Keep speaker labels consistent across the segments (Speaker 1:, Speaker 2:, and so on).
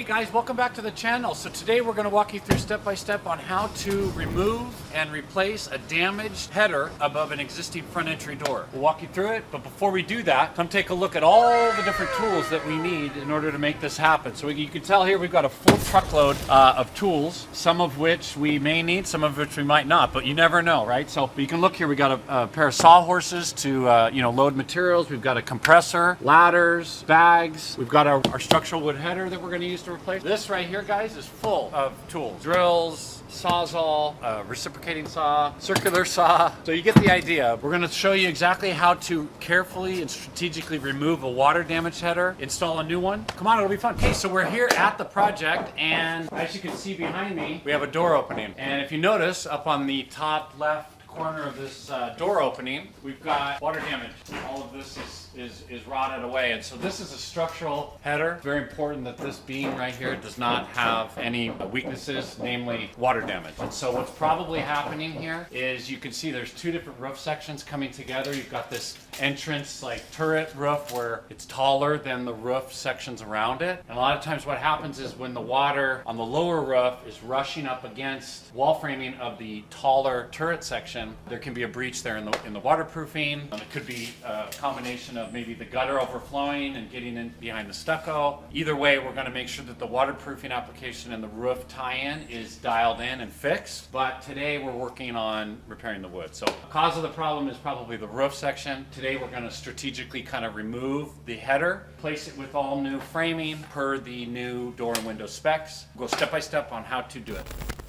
Speaker 1: guys, welcome back to the channel. So today we're going to walk you through step by step on how to remove and replace a damaged header above an existing front entry door. We'll walk you through it, but before we do that, come take a look at all the different tools that we need in order to make this happen. So you can tell here we've got a full truckload of tools, some of which we may need, some of which we might not, but you never know, right? So you can look here, we got a pair of sawhorses to load materials. We've got a compressor, ladders, bags. We've got our structural wood header that we're going to use to replace. This right here, guys, is full of tools. Drills, sawzall, reciprocating saw, circular saw. So you get the idea. We're going to show you exactly how to carefully and strategically remove a water damaged header, install a new one. Come on, it'll be fun. Okay, so we're here at the project, and as you can see behind me, we have a door opening. And if you notice, up on the top left corner of this door opening, we've got water damage. All of this is rotted away, and so this is a structural header. Very important that this beam right here does not have any weaknesses, namely water damage. And so what's probably happening here is you can see there's two different roof sections coming together. You've got this entrance like turret roof where it's taller than the roof sections around it, and a lot of times what happens is when the water on the lower roof is rushing up against wall framing of the taller turret section, there can be a breach there in the waterproofing. It could be a combination of maybe the gutter overflowing and getting in behind the stucco. Either way, we're going to make sure that the waterproofing application and the roof tie-in is dialed in and fixed. But today we're working on repairing the wood. So the cause of the problem is probably the roof section. Today we're going to strategically kind of remove the header, place it with all new framing per the new door and window specs. We'll go step by step on how to do it.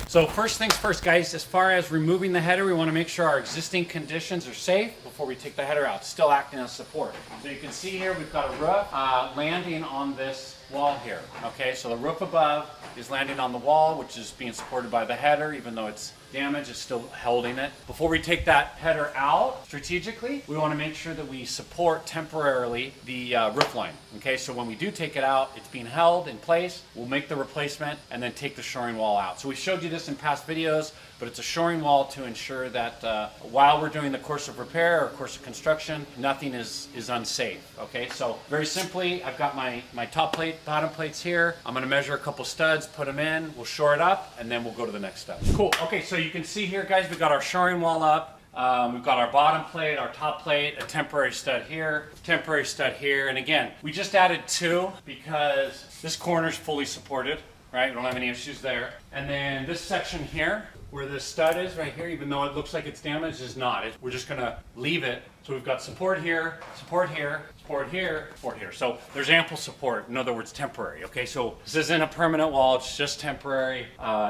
Speaker 1: So first things first, guys, as far as removing the header, we want to make sure our existing conditions are safe before we take the header out. It's still acting as support. So you can see here we've got a roof landing on this wall here. Okay, so the roof above is landing on the wall, which is being supported by the header, even though it's damaged, it's still holding it. Before we take that header out, strategically, we want to make sure that we support temporarily the roof line. Okay, so when we do take it out, it's being held in place. We'll make the replacement and then take the shoring wall out. So we showed you this in past videos, but it's a shoring wall to ensure that while we're doing the course of repair or course of construction, nothing is unsafe. Okay, so very simply, I've got my top plate, bottom plates here. I'm going to measure a couple studs, put them in, we'll shore it up, and then we'll go to the next step. Cool. Okay, so you can see here, guys, we've got our shoring wall up. We've got our bottom plate, our top plate, a temporary stud here, temporary stud here. And again, we just added two because this corner is fully supported, right? We don't have any issues there. And then this section here, where this stud is right here, even though it looks like it's damaged, is not. We're just gonna leave it. So we've got support here, support here, support here, support here. So there's ample support, in other words, temporary. Okay, so this isn't a permanent wall, it's just temporary.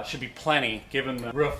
Speaker 1: Should be plenty given the roof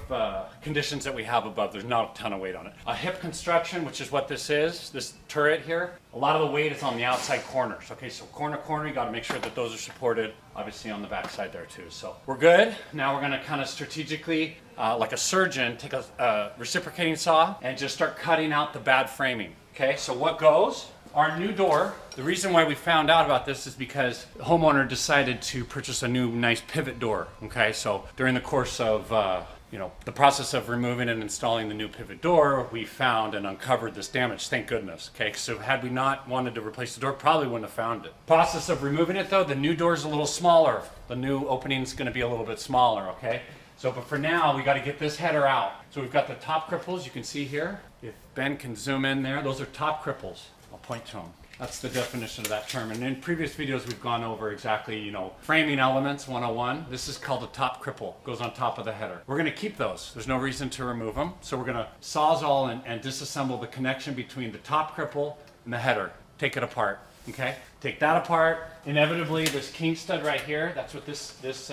Speaker 1: conditions that we have above. There's not a ton of weight on it. A hip construction, which is what this is, this turret here, a lot of the weight is on the outside corners. Okay, so corner, you gotta make sure that those are supported, obviously on the back side there too. So we're good. Now we're gonna kind of strategically, like a surgeon, take a reciprocating saw and just start cutting out the bad framing. Okay, so what goes? Our new door, the reason why we found out about this is because the homeowner decided to purchase a new nice pivot door. Okay, so during the course of the process of removing and installing the new pivot door, we found and uncovered this damage, thank goodness. Okay, so had we not wanted to replace the door, probably wouldn't have found it. Process of removing it though, the new door is a little smaller. The new opening is going to be a little bit smaller, okay? So, but for now, we got to get this header out. So we've got the top cripples, you can see here. If Ben can zoom in there, those are top cripples. I'll point to them. That's the definition of that term. And in previous videos, we've gone over exactly, framing elements 101. This is called a top cripple. Goes on top of the header. We're going to keep those. There's no reason to remove them. So we're going to sawzall and disassemble the connection between the top cripple and the header. Take it apart. Okay? Take that apart. Inevitably, this king stud right here, that's what this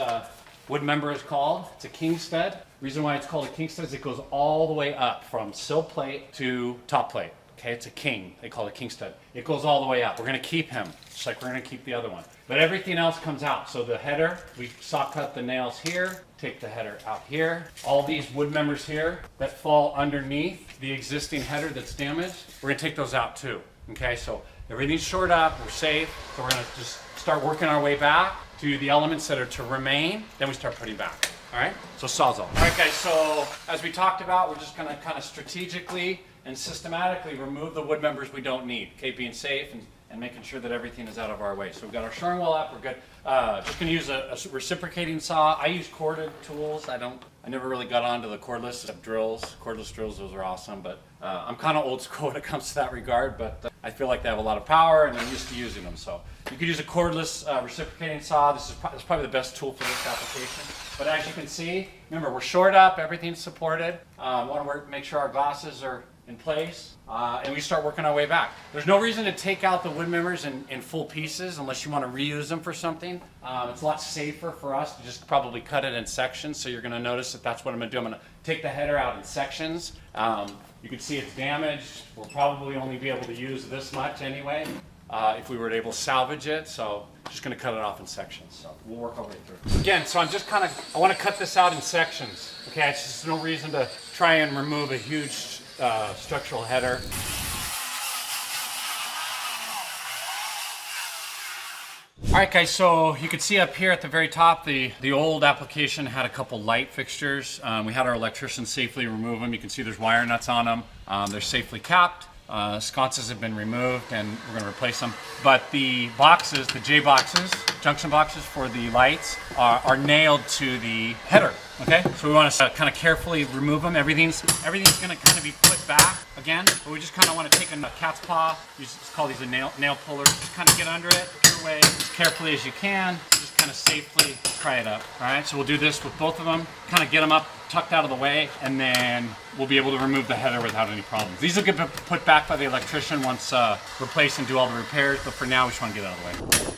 Speaker 1: wood member is called. It's a king stud. Reason why it's called a king stud is it goes all the way up from sill plate to top plate. Okay, it's a king. They call it king stud. It goes all the way up. We're going to keep him, just like we're going to keep the other one. But everything else comes out. So the header, we saw cut the nails here, take the header out here. All these wood members here that fall underneath the existing header that's damaged, we're going to take those out too. Okay, so everything's shored up, we're safe. So we're going to just start working our way back to the elements that are to remain, then we start putting back. All right, so sawzall. All right, guys, so as we talked about, we're just going to kind of strategically and systematically remove the wood members we don't need, okay, being safe and making sure that everything is out of our way. So we've got our shoring wall up, we're good. Just gonna use a reciprocating saw. I use corded tools. I never really got onto the cordless drills. Cordless drills, those are awesome, but I'm kind of old school when it comes to that regard, but I feel like they have a lot of power and I'm used to using them. So you could use a cordless reciprocating saw. This is probably the best tool for this application. But as you can see, remember, we're shored up, everything's supported. Want to make sure our glasses are in place, and we start working our way back. There's no reason to take out the wood members in full pieces unless you want to reuse them for something. It's a lot safer for us to just probably cut it in sections. So you're going to notice that that's what I'm going to do. I'm going to take the header out in sections. You can see it's damaged. We'll probably only be able to use this much anyway if we were able to salvage it. So just going to cut it off in sections. So we'll work our way through. Again, so I want to cut this out in sections. Okay, it's just no reason to try and remove a huge structural header. All right, guys, so you can see up here at the very top, the old application had a couple light fixtures. We had our electrician safely remove them. You can see there's wire nuts on them. They're safely capped. Sconces have been removed and we're going to replace them. But the boxes, the J boxes, junction boxes for the lights are nailed to the header. Okay, so we want to kind of carefully remove them. Everything's going to kind of be put back again, but we just kind of want to take a cat's paw. You just call these a nail puller. Just kind of get under it your way as carefully as you can. Just kind of safely pry it up. All right, so we'll do this with both of them. Kind of get them up, tucked out of the way, and then we'll be able to remove the header without any problems. These will get put back by the electrician once replaced and do all the repairs, but for now we just want to get out of the way.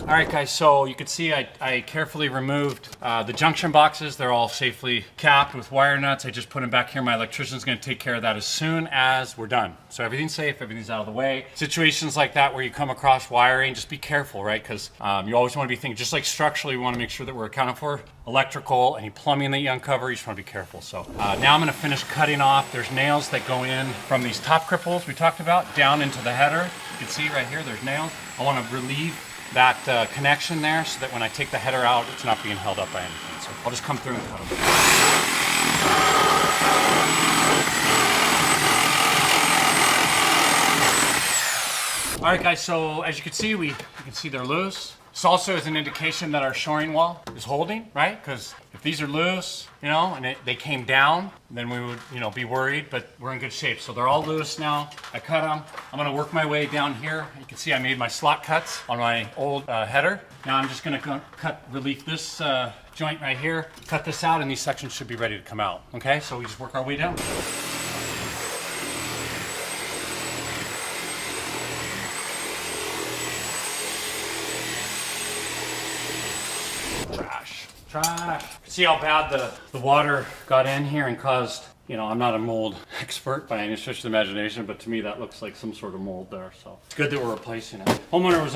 Speaker 1: All right, guys, so you can see I carefully removed the junction boxes. They're all safely capped with wire nuts. I just put them back here. My electrician's gonna take care of that as soon as we're done. So everything's safe, everything's out of the way. Situations like that where you come across wiring, just be careful, right? Because you always wanna be thinking, just like structurally, we wanna make sure that we're accounting for electrical, any plumbing that you uncover, you just wanna be careful. So now I'm gonna finish cutting off. There's nails that go in from these top cripples we talked about down into the header. You can see right here, there's nails. I wanna relieve that connection there so that when I take the header out, it's not being held up by anything. So I'll just come through and cut them. All right, guys, so as you can see, you can see they're loose. This also is an indication that our shoring wall is holding, right? Because if these are loose, you know, and they came down, then we would, you know, be worried, but we're in good shape. So they're all loose now. I cut them. I'm gonna work my way down here. You can see I made my slot cuts on my old header. Now I'm just gonna relief this joint right here, cut this out, and these sections should be ready to come out. Okay, so we just work our way down. Trash. See how bad the water got in here and caused, you know, I'm not a mold expert by any stretch of the imagination, but to me that looks like some sort of mold there. So it's good that we're replacing it. Homeowner was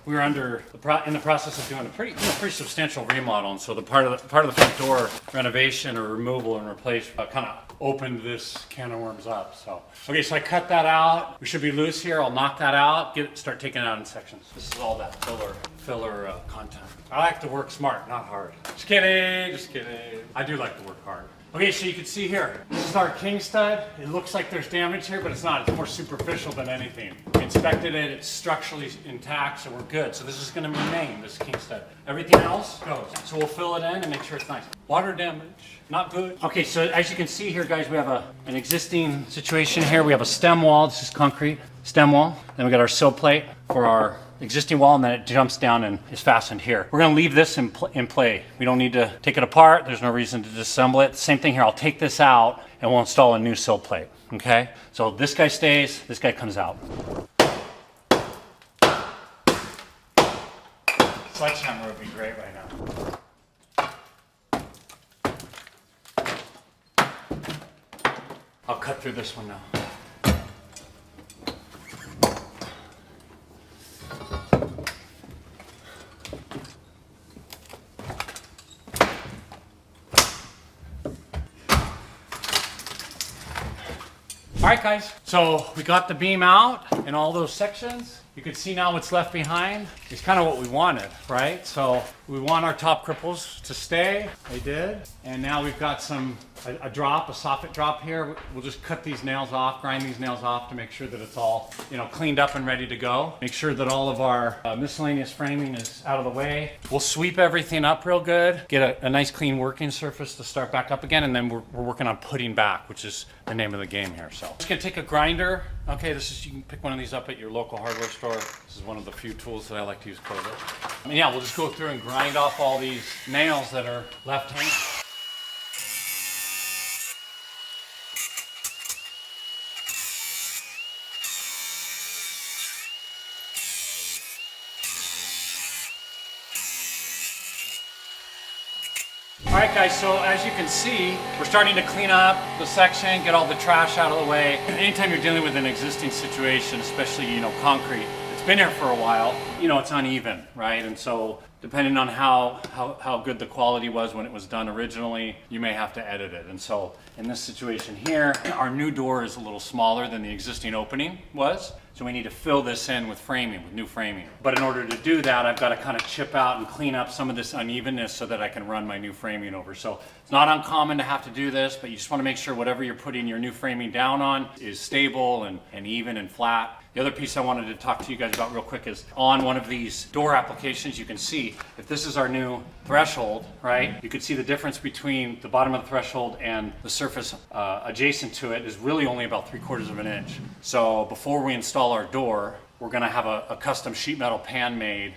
Speaker 1: we were in the process of doing a pretty substantial remodel, and so the part of the front door renovation or removal and replace kind of opened this can of worms up. So okay, so I cut that out. We should be loose here. I'll knock that out. Start taking it out in sections. This is all that filler content. I like to work smart, not hard. Just kidding, just kidding. I do like to work hard. Okay, so you can see here, this is our king stud. It looks like there's damage here, but it's not. It's more superficial than anything. We inspected it, it's structurally intact, so we're good. So this is gonna remain, this king stud. Everything else goes. So we'll fill it in and make sure it's nice. Water damage, not good. Okay, so as you can see here, guys, we have an existing situation here. We have a stem wall, this is concrete, stem wall. Then we got our sill plate for our existing wall, and then it jumps down and is fastened here. We're gonna leave this in play. We don't need to take it apart. There's no reason to disassemble it. Same thing here, I'll take this out and we'll install a new sill plate, okay? So this guy stays, this guy comes out. Sledgehammer would be great right now. I'll cut through this one now. right, guys, so we got the beam out in all those sections. You can see now what's left behind is kind of what we wanted, right? So we want our top cripples to stay. They did. And now we've got a drop, a soffit drop here. We'll just cut these nails off, grind these nails off to make sure that it's all, cleaned up and ready to go. Make sure that all of our miscellaneous framing is out of the way. We'll sweep everything up real good, get a nice clean working surface to start back up again, and then we're working on putting back, which is the name of the game here. So I'm just gonna take a grinder. Okay, you can pick one of these up at your local hardware store. This is one of the few tools that I like to use quite a bit. And yeah, we'll just go through and grind off all these nails that are left hanging. All right, guys, so as you can see, we're starting to clean up the section, get all the trash out of the way. Anytime you're dealing with an existing situation, especially, concrete, it's been here for a while, it's uneven, right? And so depending on how good the quality was when it was done originally, you may have to edit it. And so in this situation here, our new door is a little smaller than the existing opening was. So we need to fill this in with framing, with new framing. But in order to do that, I've got to kind of chip out and clean up some of this unevenness so that I can run my new framing over. So it's not uncommon to have to do this, but you just want to make sure whatever you're putting your new framing down on is stable and even and flat. The other piece I wanted to talk to you guys about real quick is on one of these door applications, you can see if this is our new threshold, right? You can see the difference between the bottom of the threshold and the surface adjacent to it is really only about 3/4 of an inch. So before we install our door, we're gonna have a custom sheet metal pan made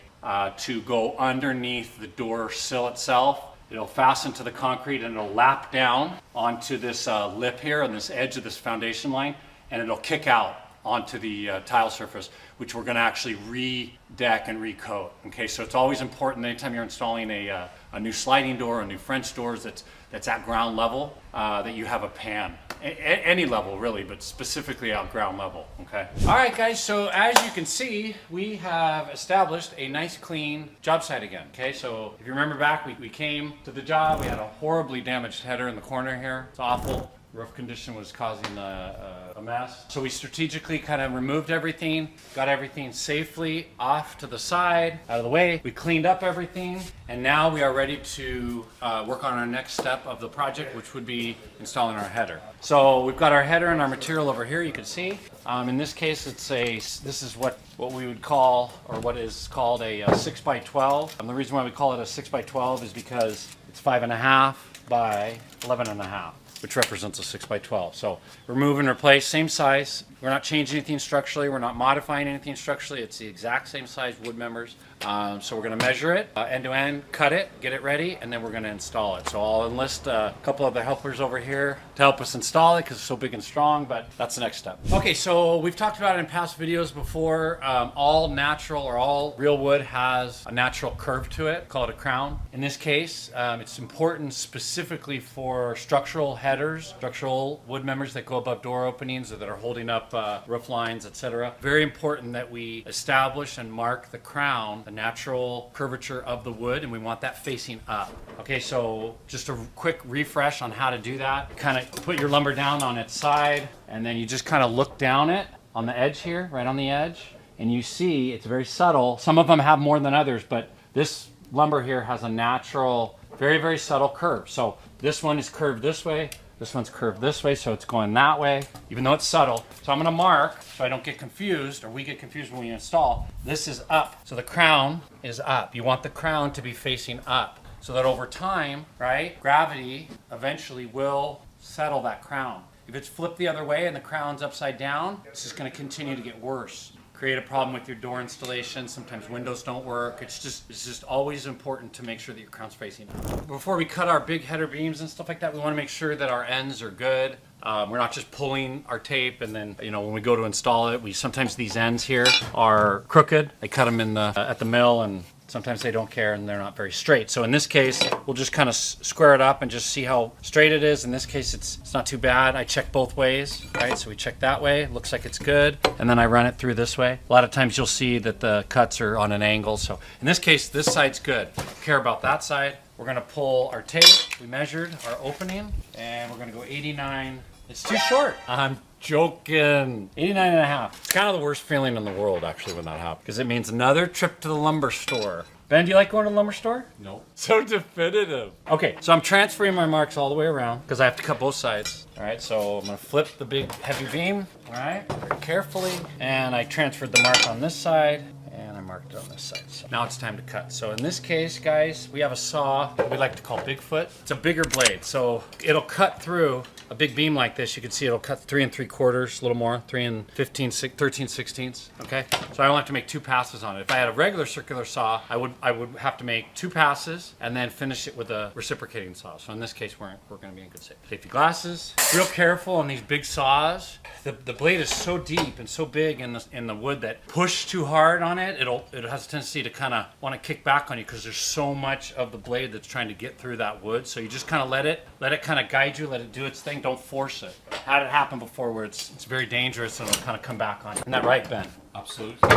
Speaker 1: to go underneath the door sill itself. It'll fasten to the concrete and it'll lap down onto this lip here on this edge of this foundation line, and it'll kick out onto the tile surface, which we're gonna actually re-deck and recoat. Okay, so it's always important anytime you're installing a new sliding door, a new French doors that's at ground level, that you have a pan. Any level really, but specifically at ground level, okay? All right, guys, so as you can see, we have established a nice clean job site again, okay? So if you remember back, we came to the job, we had a horribly damaged header in the corner here. It's awful. Roof condition was causing a mess. So we strategically kind of removed everything, got everything safely off to the side, out of the way. We cleaned up everything, and now we are ready to work on our next step of the project, which would be installing our header. So we've got our header and our material over here, you can see. In this case, this is what we would call, or what is called a 6x12. And the reason why we call it a 6x12 is because it's 5.5 by 11.5. Which represents a 6x12. So remove and replace, same size. We're not changing anything structurally. We're not modifying anything structurally. It's the exact same size wood members. So we're going to measure it end to end, cut it, get it ready, and then we're going to install it. So I'll enlist a couple of the helpers over here to help us install it because it's so big and strong, but that's the next step. Okay, so we've talked about it in past videos before. All natural or all real wood has a natural curve to it, call it a crown. In this case, it's important specifically for structural headers, structural wood members that go above door openings or that are holding up roof lines, etc. Very important that we establish and mark the crown, the natural curvature of the wood, and we want that facing up. Okay, so just a quick refresh on how to do that. Kind of put your lumber down on its side, and then you just kind of look down it on the edge here, right on the edge, and you see it's very subtle. Some of them have more than others, but this lumber here has a natural, very, very subtle curve. So this one is curved this way, this one's curved this way, so it's going that way, even though it's subtle. So I'm gonna mark, so I don't get confused, or we get confused when we install. This is up, so the crown is up. You want the crown to be facing up, so that over time, right, gravity eventually will settle that crown. If it's flipped the other way and the crown's upside down, it's just gonna continue to get worse. Create a problem with your door installation. Sometimes windows don't work. It's just always important to make sure that your crown's facing up. Before we cut our big header beams and stuff like that, we want to make sure that our ends are good. We're not just pulling our tape and then, when we go to install it, sometimes these ends here are crooked. They cut them at the mill, and sometimes they don't care and they're not very straight. So in this case, we'll just kind of square it up and just see how straight it is. In this case, it's not too bad. I check both ways, right? So we check that way, looks like it's good. And then I run it through this way. A lot of times you'll see that the cuts are on an angle. So in this case, this side's good. Care about that side. We're gonna pull our tape. We measured our opening and we're gonna go 89. It's too short. I'm joking. 89 and a half. It's kind of the worst feeling in the world, actually, when that happens, because it means another trip to the lumber store. Ben, do you like going to the lumber store?
Speaker 2: No.
Speaker 1: So definitive. Okay, so I'm transferring my marks all the way around because I have to cut both sides. All right, so I'm gonna flip the big heavy beam, all right, very carefully. And I transferred the mark on this side and I marked it on this side. So now it's time to cut. So in this case, guys, we have a saw we like to call Bigfoot. It's a bigger blade, so it'll cut through a big beam like this. You can see it'll cut 3 3/4, a little more, 13 16ths. Okay, so I only have to make 2 passes on it. If I had a regular circular saw, I would have to make 2 passes and then finish it with a reciprocating saw. So in this case, we're going to be in good shape. Safety glasses. Real careful on these big saws. The blade is so deep and so big in the wood that push too hard on it, it has a tendency to kind of want to kick back on you because there's so much of the blade that's trying to get through that wood. So you just kind of let it kind of guide you, let it do its thing. Don't force it. Had it happen before where it's very dangerous and it'll kind of come back on you. Isn't that right, Ben?
Speaker 2: Absolutely.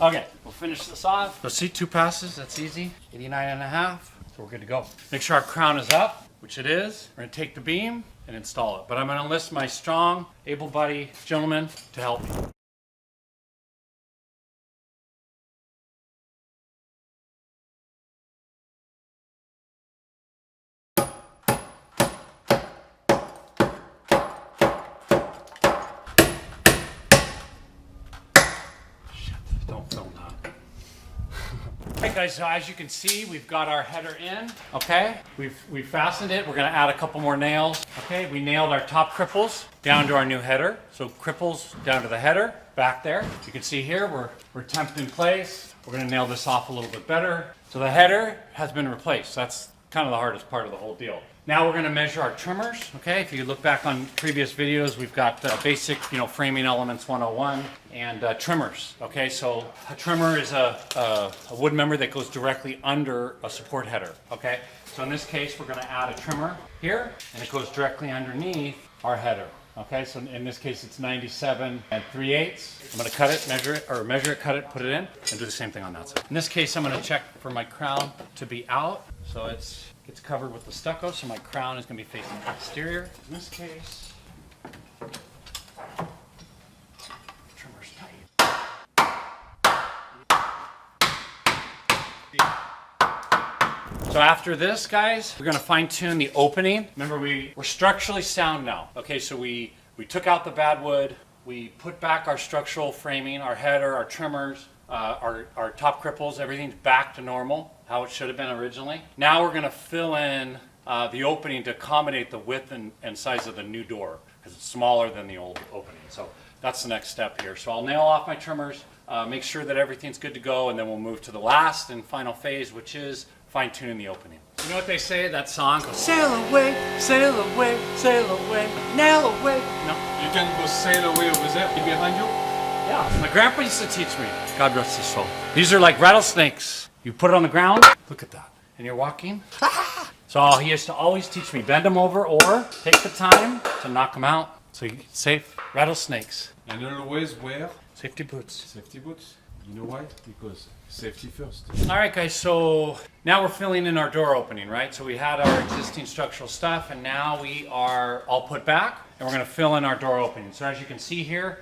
Speaker 1: Okay, we'll finish this off. So see, 2 passes, that's easy. 89 and a half, so we're good to go. Make sure our crown is up, which it is. We're gonna take the beam and install it. But I'm gonna enlist my strong, able-bodied gentleman to help me. Alright guys, so as you can see, we've got our header in, okay? We've fastened it. We're gonna add a couple more nails. Okay, we nailed our top cripples down to our new header. So cripples down to the header, back there. You can see here, we're temped in place. We're gonna nail this off a little bit better. So the header has been replaced. That's kind of the hardest part of the whole deal. Now we're going to measure our trimmers, okay? If you look back on previous videos, we've got basic, framing elements 101 and trimmers, okay? So a trimmer is a wood member that goes directly under a support header, okay? So in this case, we're going to add a trimmer here, and it goes directly underneath our header, okay? So in this case, it's 97 3/8. I'm going to cut it, measure it, cut it, put it in, and do the same thing on that side. In this case, I'm going to check for my crown to be out, so it's covered with the stucco, so my crown is going to be facing the exterior. In this case, trimmer's tight. So after this, guys, we're going to fine tune the opening. Remember, we're structurally sound now. Okay, so we took out the bad wood, we put back our structural framing, our header, our trimmers, our top cripples, everything's back to normal, how it should have been originally. Now we're going to fill in the opening to accommodate the width and size of the new door because it's smaller than the old opening. So that's the next step here. So I'll nail off my trimmers, make sure that everything's good to go, and then we'll move to the last and final phase, which is fine-tuning the opening. You know what they say? That song goes, sail away, sail away, sail away, nail away. No.
Speaker 2: You can go sail away over there, behind you.
Speaker 1: Yeah, my grandpa used to teach me. God rest his soul. These are like rattlesnakes. You put it on the ground, look at that, and you're walking. So he used to always teach me, bend them over or take the time to knock them out so you get safe. Rattlesnakes.
Speaker 2: And always wear
Speaker 1: safety boots.
Speaker 2: Safety boots. You know why? Because safety first.
Speaker 1: All right, guys, so now we're filling in our door opening, right? So we had our existing structural stuff, and now we are all put back, and we're gonna fill in our door opening. So as you can see here,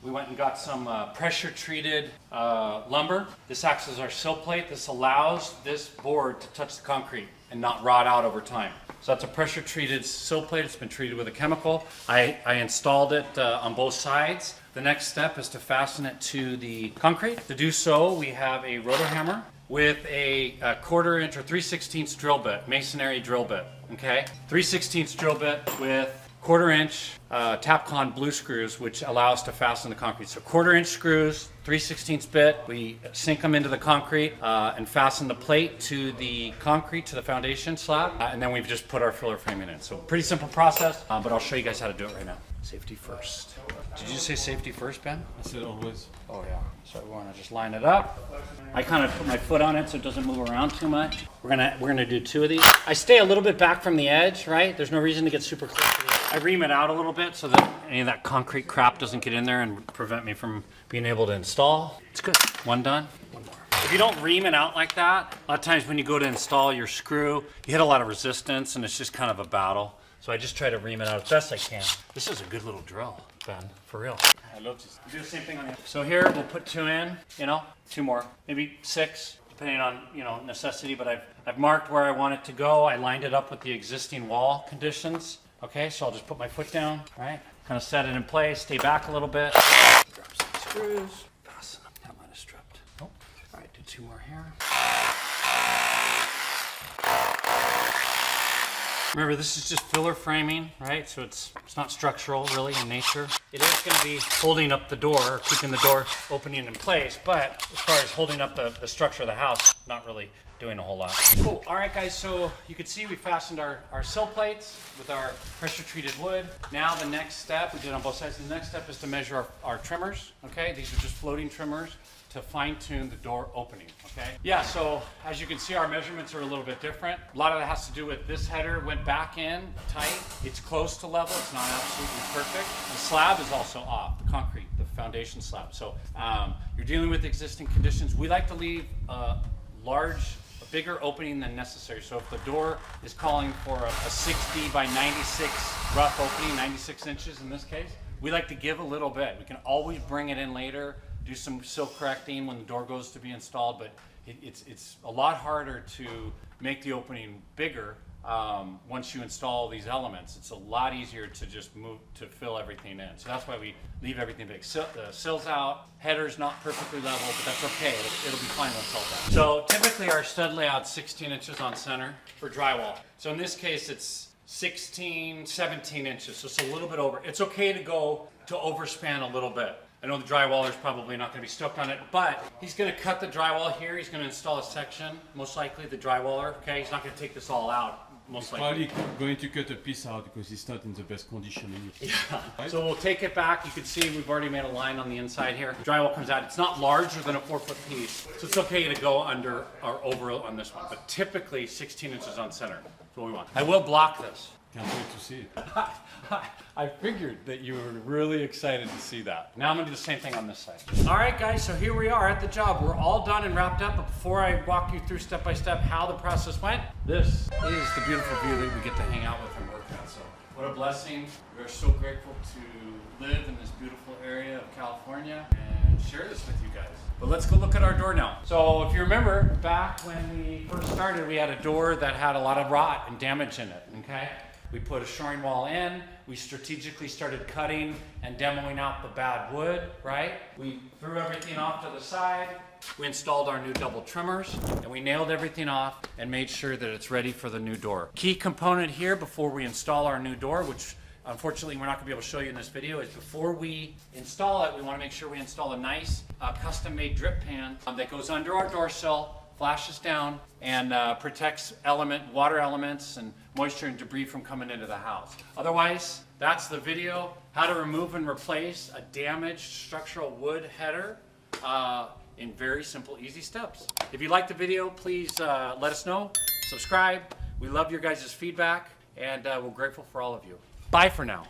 Speaker 1: we went and got some pressure-treated lumber. This acts as our sill plate. This allows this board to touch the concrete and not rot out over time. So that's a pressure-treated sill plate. It's been treated with a chemical. I installed it on both sides. The next step is to fasten it to the concrete. To do so, we have a rotor hammer with a 1/4 inch or 3/16 drill bit, masonry drill bit, okay? 3/16 drill bit with 1/4 inch Tapcon blue screws, which allow us to fasten the concrete. So 1/4 inch screws, 3/16 bit, we sink them into the concrete and fasten the plate to the concrete, to the foundation slab, and then we've just put our filler framing in. So pretty simple process, but I'll show you guys how to do it right now. Safety first. Did you say safety first, Ben?
Speaker 2: I said always.
Speaker 1: Oh yeah. So we want to just line it up. I kind of put my foot on it so it doesn't move around too much. We're gonna do 2 of these. I stay a little bit back from the edge, right? There's no reason to get super close to it. I ream it out a little bit so that any of that concrete crap doesn't get in there and prevent me from being able to install. It's good. One done. One more. If you don't ream it out like that, a lot of times when you go to install your screw, you hit a lot of resistance and it's just kind of a battle. So I just try to ream it out as best I can. This is a good little drill, Ben, for real. I love this. Do the same thing on the other. So here we'll put 2 in, you know, 2 more, maybe 6, depending on, you know, necessity, but I've marked where I want it to go. I lined it up with the existing wall conditions. Okay, so I'll just put my foot down, right? Kind of set it in place, stay back a little bit. Grab some screws, fasten them. That might have stripped. Oh, all right, do 2 more here. Remember, this is just filler framing, right? So it's not structural really in nature. It is going to be holding up the door, or keeping the door opening in place, but as far as holding up the structure of the house, not really doing a whole lot. Cool. All right, guys, so you can see we fastened our sill plates with our pressure treated wood. Now the next step, we did on both sides, the next step is to measure our trimmers, okay? These are just floating trimmers to fine tune the door opening, okay? Yeah, so as you can see, our measurements are a little bit different. A lot of that has to do with this header went back in tight. It's close to level, it's not absolutely perfect. The slab is also off, the concrete, the foundation slab. So you're dealing with existing conditions. We like to leave a bigger opening than necessary. So if the door is calling for a 60 by 96 rough opening, 96 inches in this case, we like to give a little bit. We can always bring it in later, do some sill correcting when the door goes to be installed, but it's a lot harder to make the opening bigger once you install these elements. It's a lot easier to just move to fill everything in. So that's why we leave everything big. The sill's out, header's not perfectly level, but that's okay. It'll be fine when it's all done. So typically our stud layout's 16 inches on center for drywall. So in this case, it's 16, 17 inches, so it's a little bit over. It's okay to go to overspan a little bit. I know the drywaller's probably not going to be stoked on it, but he's going to cut the drywall here. He's going to install a section, most likely the drywaller. Okay, he's not going to take this all out, most likely.
Speaker 2: Probably going to cut a piece out because it's not in the best condition.
Speaker 1: Yeah.
Speaker 2: Right?
Speaker 1: So we'll take it back. You can see we've already made a line on the inside here. The drywall comes out. It's not larger than a 4-foot piece, so it's okay to go under or over on this one. But typically 16 inches on center. That's what we want. I will block this.
Speaker 2: Can't wait to see it.
Speaker 1: I figured that you were really excited to see that. Now I'm gonna do the same thing on this side. All right, guys, so here we are at the job. We're all done and wrapped up, but before I walk you through step by step how the process went, this is the beautiful view that we get to hang out with and work at. So what a blessing. We are so grateful to live in this beautiful area of California and share this with you guys. But let's go look at our door now. So if you remember, back when we first started, we had a door that had a lot of rot and damage in it, okay? We put a shoring wall in, we strategically started cutting and demoing out the bad wood, right? We threw everything off to the side, we installed our new double trimmers, and we nailed everything off and made sure that it's ready for the new door. Key component here before we install our new door, which unfortunately we're not gonna be able to show you in this video, is before we install it, we wanna make sure we install a nice custom-made drip pan that goes under our door sill, flashes down, and protects water elements and moisture and debris from coming into the house. Otherwise, that's the video, how to remove and replace a damaged structural wood header in very simple, easy steps. If you liked the video, please let us know, subscribe. We love your guys' feedback, and we're grateful for all of you. Bye for now.